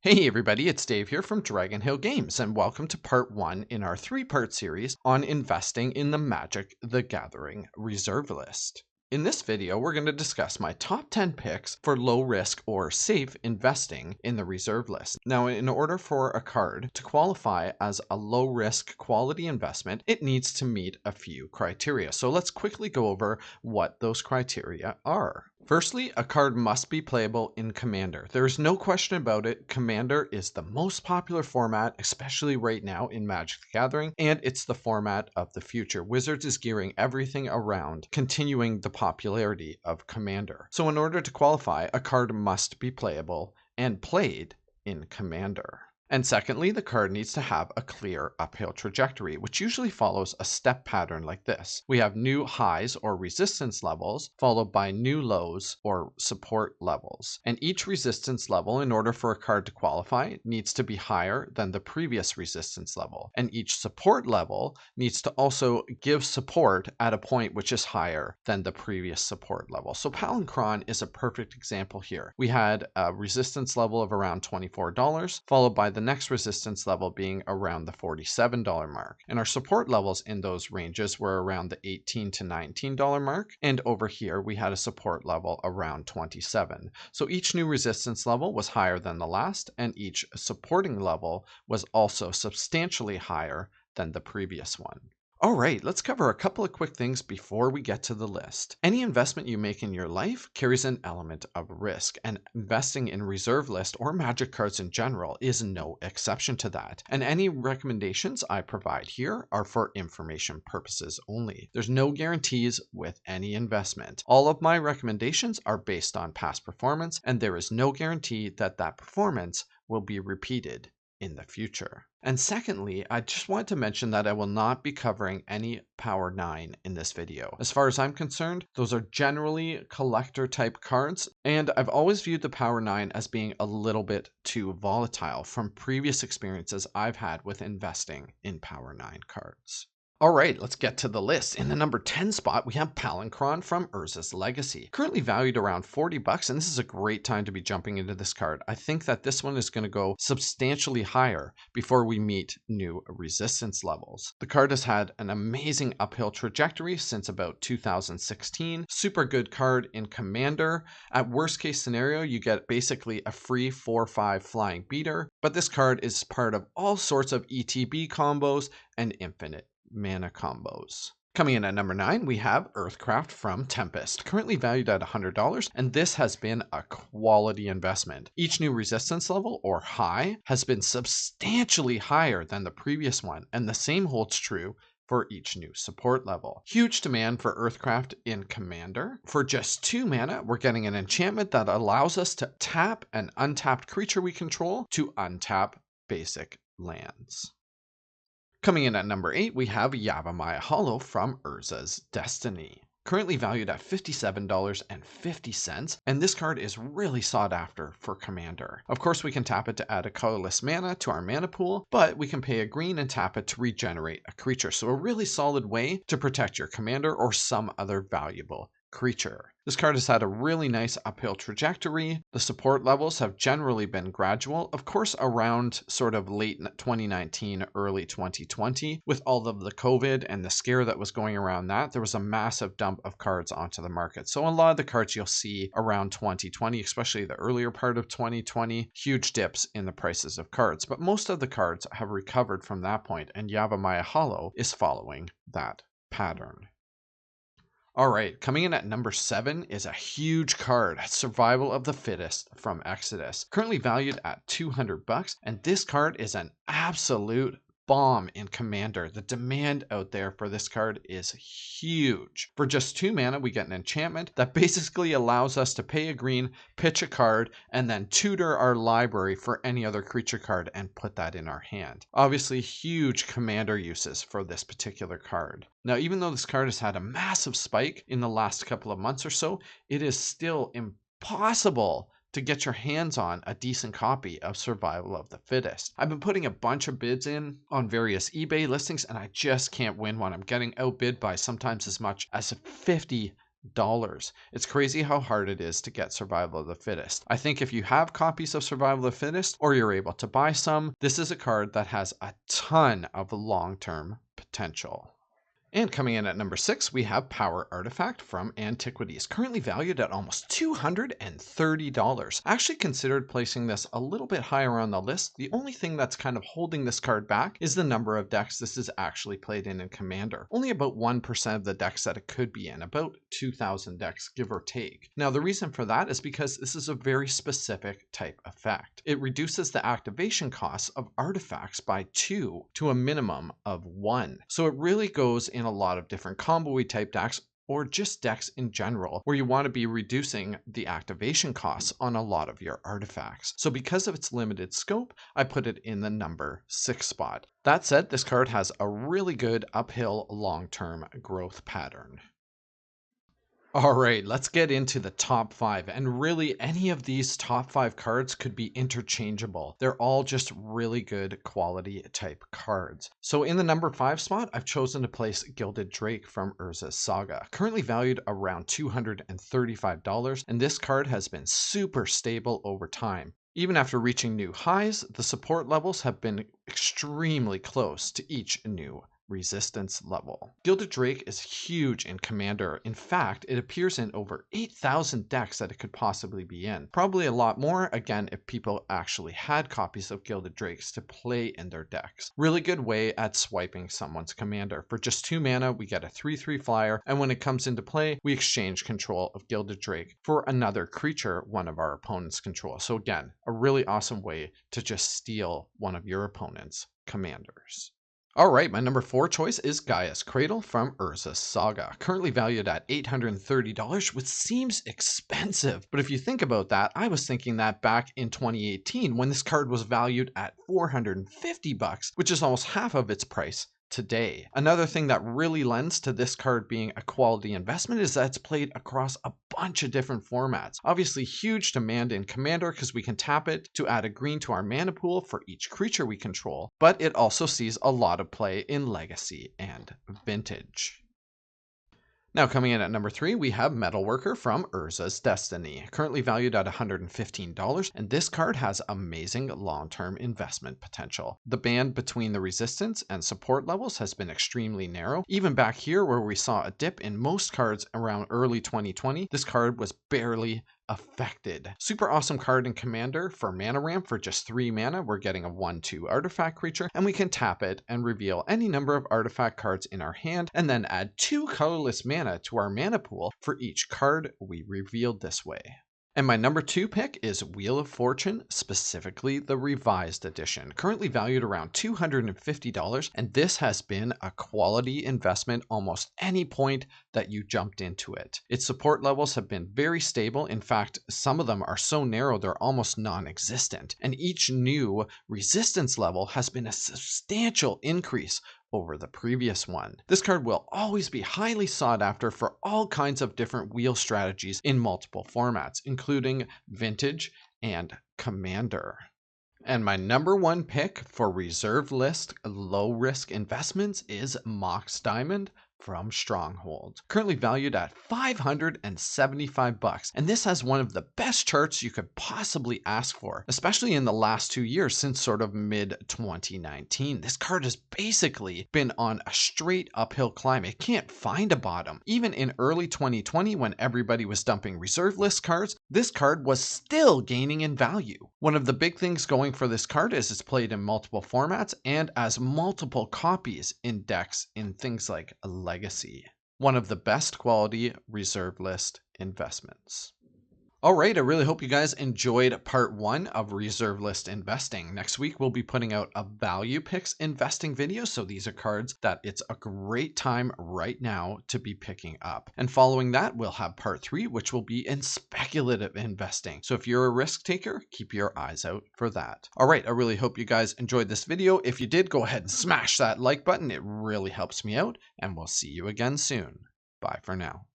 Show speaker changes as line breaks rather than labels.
Hey everybody, it's Dave here from Dragonhill Games, and welcome to part 1 in our 3-part series on investing in the Magic the Gathering reserve list. In this video, we're going to discuss my top 10 picks for low risk or safe investing in the reserve list. Now, in order for a card to qualify as a low risk quality investment, it needs to meet a few criteria. So let's quickly go over what those criteria are. Firstly, a card must be playable in Commander. There is no question about it. Commander is the most popular format, especially right now in Magic the Gathering, and it's the format of the future. Wizards is gearing everything around continuing the popularity of Commander. So in order to qualify, a card must be playable and played in Commander. And secondly, the card needs to have a clear uphill trajectory, which usually follows a step pattern like this. We have new highs or resistance levels, followed by new lows or support levels. And each resistance level, in order for a card to qualify, needs to be higher than the previous resistance level. And each support level needs to also give support at a point which is higher than the previous support level. So Palincron is a perfect example here. We had a resistance level of around $24, followed by the next resistance level being around the $47 mark. And our support levels in those ranges were around the $18 to $19 mark. And over here, we had a support level around 27. So each new resistance level was higher than the last, and each supporting level was also substantially higher than the previous one. All right, let's cover a couple of quick things before we get to the list. Any investment you make in your life carries an element of risk, and investing in reserve list or magic cards in general is no exception to that. And any recommendations I provide here are for information purposes only. There's no guarantees with any investment. All of my recommendations are based on past performance, and there is no guarantee that that performance will be repeated in the future. And secondly, I just want to mention that I will not be covering any Power 9 in this video. As far as I'm concerned, those are generally collector type cards, and I've always viewed the Power 9 as being a little bit too volatile from previous experiences I've had with investing in Power 9 cards. All right, let's get to the list. In the number 10 spot, we have Palincron from Urza's Legacy, currently valued around $40, and this is a great time to be jumping into this card. I think that this one is going to go substantially higher before we meet new resistance levels. The card has had an amazing uphill trajectory since about 2016. Super good card in Commander. At worst case scenario, you get basically a free 4/5 flying beater, but this card is part of all sorts of ETB combos and infinite mana combos. Coming in at number 9, we have Earthcraft from Tempest, currently valued at $100, and this has been a quality investment. Each new resistance level or high has been substantially higher than the previous one, and the same holds true for each new support level. Huge demand for Earthcraft in Commander. For just 2 mana, we're getting an enchantment that allows us to tap an untapped creature we control to untap basic lands. Coming in at number 8, we have Yavimaya Hollow from Uras Destiny, currently valued at $57.50, and this card is really sought after for Commander. Of course, we can tap it to add a colorless mana to our mana pool, but we can pay a green and tap it to regenerate a creature, so a really solid way to protect your Commander or some other valuable creature. This card has had a really nice uphill trajectory. The support levels have generally been gradual, of course around sort of late 2019, early 2020. With all of the COVID and the scare that was going around that, there was a massive dump of cards onto the market. So a lot of the cards you'll see around 2020, especially the earlier part of 2020, huge dips in the prices of cards. But most of the cards have recovered from that point, and Yavimaya Hollow is following that pattern. All right, coming in at number 7 is a huge card, Survival of the Fittest from Exodus, currently valued at $200, and this card is an absolute bomb in Commander. The demand out there for this card is huge. For just 2 mana, we get an enchantment that basically allows us to pay a green, pitch a card, and then tutor our library for any other creature card and put that in our hand. Obviously, huge Commander uses for this particular card. Now, even though this card has had a massive spike in the last couple of months or so, it is still impossible to get your hands on a decent copy of Survival of the Fittest. I've been putting a bunch of bids in on various eBay listings, and I just can't win one. I'm getting outbid by sometimes as much as $50 It's crazy how hard it is to get Survival of the Fittest. I think if you have copies of Survival of the Fittest or you're able to buy some, this is a card that has a ton of long-term potential. And coming in at number 6, we have Power Artifact from Antiquities, currently valued at almost $230. I actually considered placing this a little bit higher on the list. The only thing that's kind of holding this card back is the number of decks this is actually played in Commander. Only about 1% of the decks that it could be in, about 2,000 decks, give or take. Now, the reason for that is because this is a very specific type effect. It reduces the activation costs of artifacts by 2 to a minimum of 1. So it really goes in a lot of different combo-y type decks or just decks in general where you want to be reducing the activation costs on a lot of your artifacts. So because of its limited scope, I put it in the number 6 spot. That said, this card has a really good uphill long-term growth pattern. All right, let's get into the top 5. And really, any of these top 5 cards could be interchangeable. They're all just really good quality type cards. So in the number 5 spot, I've chosen to place Gilded Drake from Urza's Saga, currently valued around $235. And this card has been super stable over time. Even after reaching new highs, the support levels have been extremely close to each new resistance level. Gilded Drake is huge in Commander. In fact, it appears in over 8,000 decks that it could possibly be in. Probably a lot more, again, if people actually had copies of Gilded Drakes to play in their decks. Really good way at swiping someone's Commander. For just 2 mana, we get a 3/3 flyer, and when it comes into play, we exchange control of Gilded Drake for another creature one of our opponents control. So again, a really awesome way to just steal one of your opponent's commanders. All right, my number 4 choice is Gaia's Cradle from Urza's Saga, currently valued at $830, which seems expensive. But if you think about that, I was thinking that back in 2018 when this card was valued at $450, which is almost half of its price today. Another thing that really lends to this card being a quality investment is that it's played across a bunch of different formats. Obviously, huge demand in Commander because we can tap it to add a green to our mana pool for each creature we control, but it also sees a lot of play in Legacy and Vintage. Now coming in at number 3, we have Metalworker from Uras Destiny, currently valued at $115, and this card has amazing long-term investment potential. The band between the resistance and support levels has been extremely narrow. Even back here where we saw a dip in most cards around early 2020, this card was barely affected. Super awesome card in Commander. For mana ramp for just 3 mana, we're getting a 1/2 artifact creature, and we can tap it and reveal any number of artifact cards in our hand, and then add 2 colorless mana to our mana pool for each card we revealed this way. And my number 2 pick is Wheel of Fortune, specifically the Revised Edition, currently valued around $250, and this has been a quality investment almost any point that you jumped into it. Its support levels have been very stable. In fact, some of them are so narrow they're almost non-existent, and each new resistance level has been a substantial increase over the previous one. This card will always be highly sought after for all kinds of different wheel strategies in multiple formats, including Vintage and Commander. And my number 1 pick for reserve list low risk investments is Mox Diamond from Stronghold, currently valued at $575, and this has one of the best charts you could possibly ask for, especially in the last 2 years since sort of mid-2019. This card has basically been on a straight uphill climb. It can't find a bottom. Even in early 2020 when everybody was dumping reserve list cards, this card was still gaining in value. One of the big things going for this card is it's played in multiple formats and as multiple copies in decks in things like Legacy. One of the best quality reserve list investments. All right, I really hope you guys enjoyed part 1 of reserve list investing. Next week, we'll be putting out a value picks investing video. So these are cards that it's a great time right now to be picking up. And following that, we'll have part 3, which will be in speculative investing. So if you're a risk taker, keep your eyes out for that. All right, I really hope you guys enjoyed this video. If you did, go ahead and smash that like button. It really helps me out, and we'll see you again soon. Bye for now.